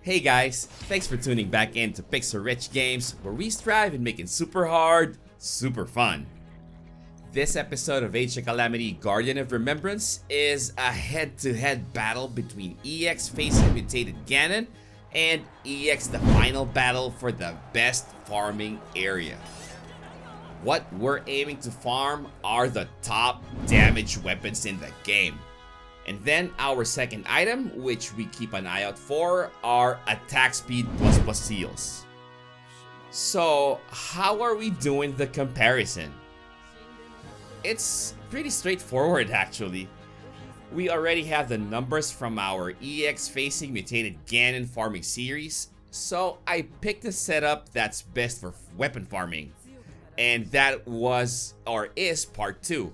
Hey guys, thanks for tuning back in to Pixel Rich Games, where we strive in making super hard, super fun. This episode of Age of Calamity Guardian of Remembrance is a head-to-head battle between EX facing mutated Ganon and EX, the final battle for the best farming area. What we're aiming to farm are the top damage weapons in the game. And then our second item, which we keep an eye out for, are attack speed plus seals. So how are we doing the comparison? It's pretty straightforward actually. We already have the numbers from our EX facing mutated Ganon farming series, so I picked a setup that's best for weapon farming. And that was, or is, part 2.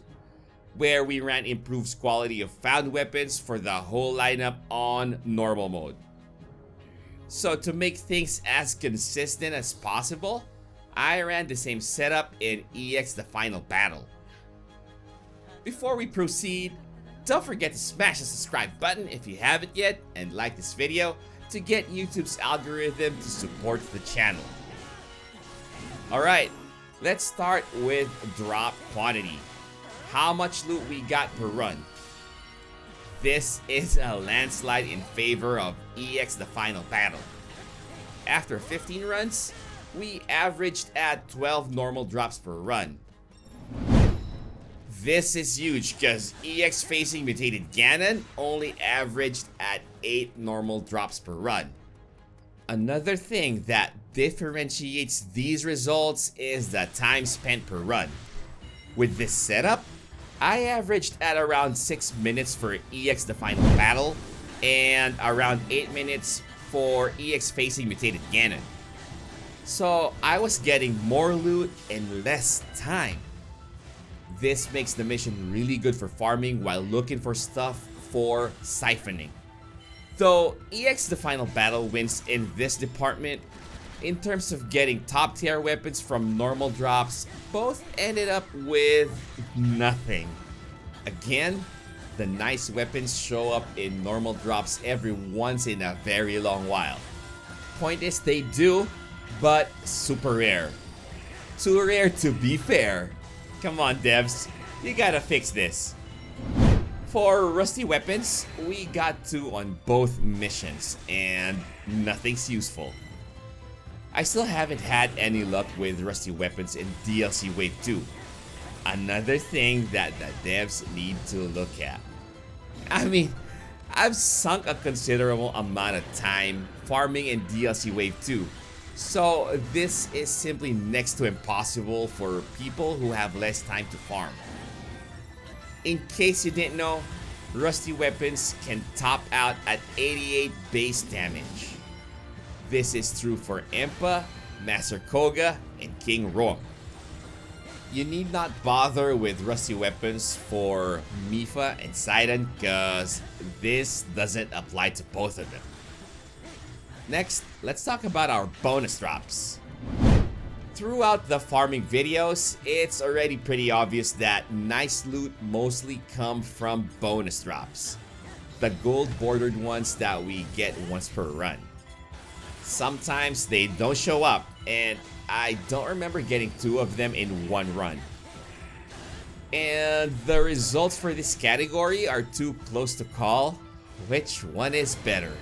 Where we ran improved quality of found weapons for the whole lineup on normal mode. So to make things as consistent as possible, I ran the same setup in EX the final battle. Before we proceed, don't forget to smash the subscribe button if you haven't yet, and like this video to get YouTube's algorithm to support the channel. Alright, let's start with drop quantity. How much loot we got per run. This is a landslide in favor of EX the final battle. After 15 runs, we averaged at 12 normal drops per run. This is huge because EX facing mutated Ganon only averaged at 8 normal drops per run. Another thing that differentiates these results is the time spent per run. With this setup, I averaged at around 6 minutes for EX the final battle and around 8 minutes for EX facing mutated Ganon. So I was getting more loot in less time. This makes the mission really good for farming while looking for stuff for siphoning. Though EX the final battle wins in this department, in terms of getting top tier weapons from normal drops, both ended up with nothing. Again, the nice weapons show up in normal drops every once in a very long while. Point is, they do, but super rare. Too rare to be fair. Come on devs, you gotta fix this. For rusty weapons, we got 2 on both missions, and nothing's useful. I still haven't had any luck with rusty weapons in DLC Wave 2. Another thing that the devs need to look at. I mean, I've sunk a considerable amount of time farming in DLC Wave 2. So this is simply next to impossible for people who have less time to farm. In case you didn't know, rusty weapons can top out at 88 base damage. This is true for Impa, Master Koga, and King Rong. You need not bother with rusty weapons for Mipha and Sidon cause this doesn't apply to both of them. Next, let's talk about our bonus drops. Throughout the farming videos, it's already pretty obvious that nice loot mostly come from bonus drops. The gold bordered ones that we get once per run. Sometimes they don't show up, and I don't remember getting 2 of them in one run. And the results for this category are too close to call. Which one is better?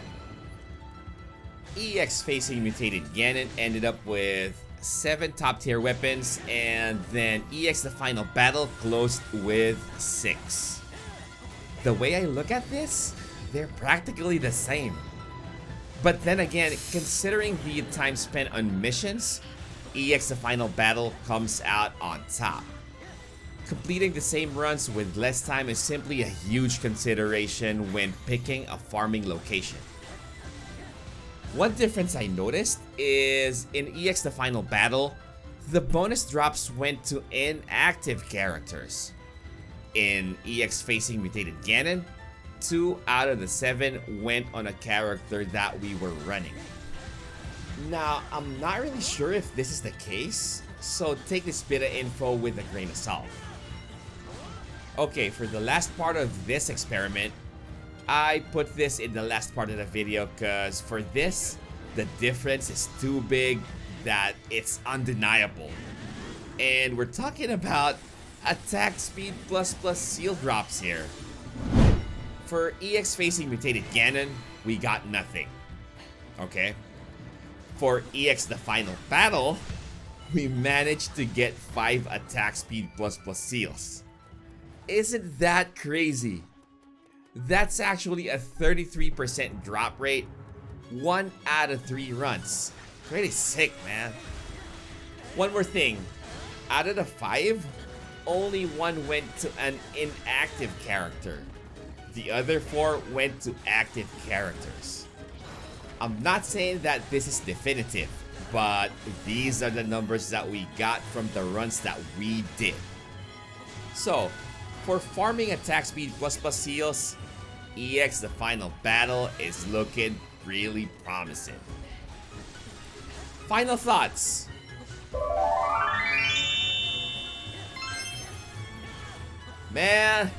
EX facing mutated Ganon ended up with 7 top tier weapons, and then EX the final battle closed with 6. The way I look at this, they're practically the same. But then again, considering the time spent on missions, EX the final battle comes out on top. Completing the same runs with less time is simply a huge consideration when picking a farming location. One difference I noticed is in EX the final battle, the bonus drops went to inactive characters. In EX facing mutated Ganon, 2 out of the 7 went on a character that we were running. Now, I'm not really sure if this is the case, so take this bit of info with a grain of salt. Okay, for the last part of this experiment, I put this in the last part of the video because for this, the difference is too big that it's undeniable. And we're talking about attack speed plus seal drops here. For EX facing mutated Ganon, we got nothing. Okay? For EX the final battle, we managed to get 5 attack speed plus seals. Isn't that crazy? That's actually a 33% drop rate, 1 out of 3 runs. Pretty sick, man. One more thing, out of the 5, only 1 went to an inactive character. The other 4 went to active characters. I'm not saying that this is definitive, but these are the numbers that we got from the runs that we did. So, for farming attack speed plus seals, EX the final battle is looking really promising. Final thoughts. Man,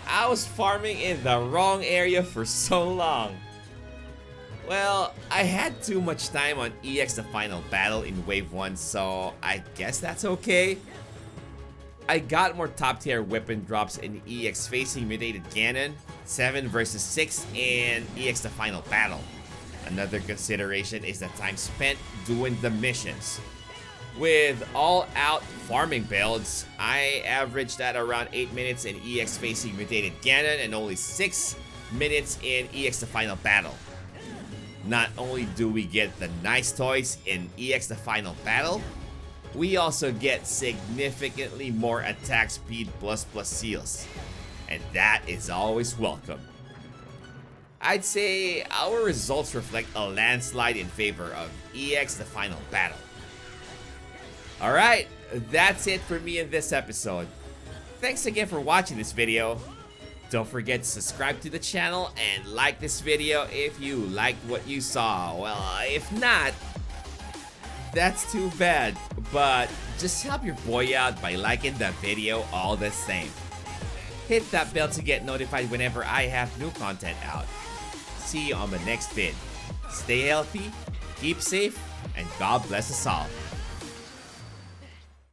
I was farming in the wrong area for so long. Well, I had too much time on EX the final battle in wave 1, so I guess that's okay. I got more top tier weapon drops in EX facing mutated Ganon, 7 versus 6 in EX the final battle. Another consideration is the time spent doing the missions. With all out farming builds, I averaged at around 8 minutes in EX facing mutated Ganon and only 6 minutes in EX the final battle. Not only do we get the nice toys in EX the final battle, we also get significantly more attack speed plus seals, and that is always welcome. I'd say our results reflect a landslide in favor of EX the final battle. Alright, that's it for me in this episode. Thanks again for watching this video. Don't forget to subscribe to the channel and like this video if you liked what you saw. Well, if not, that's too bad, but just help your boy out by liking the video all the same. Hit that bell to get notified whenever I have new content out. See you on the next vid. Stay healthy, keep safe, and God bless us all.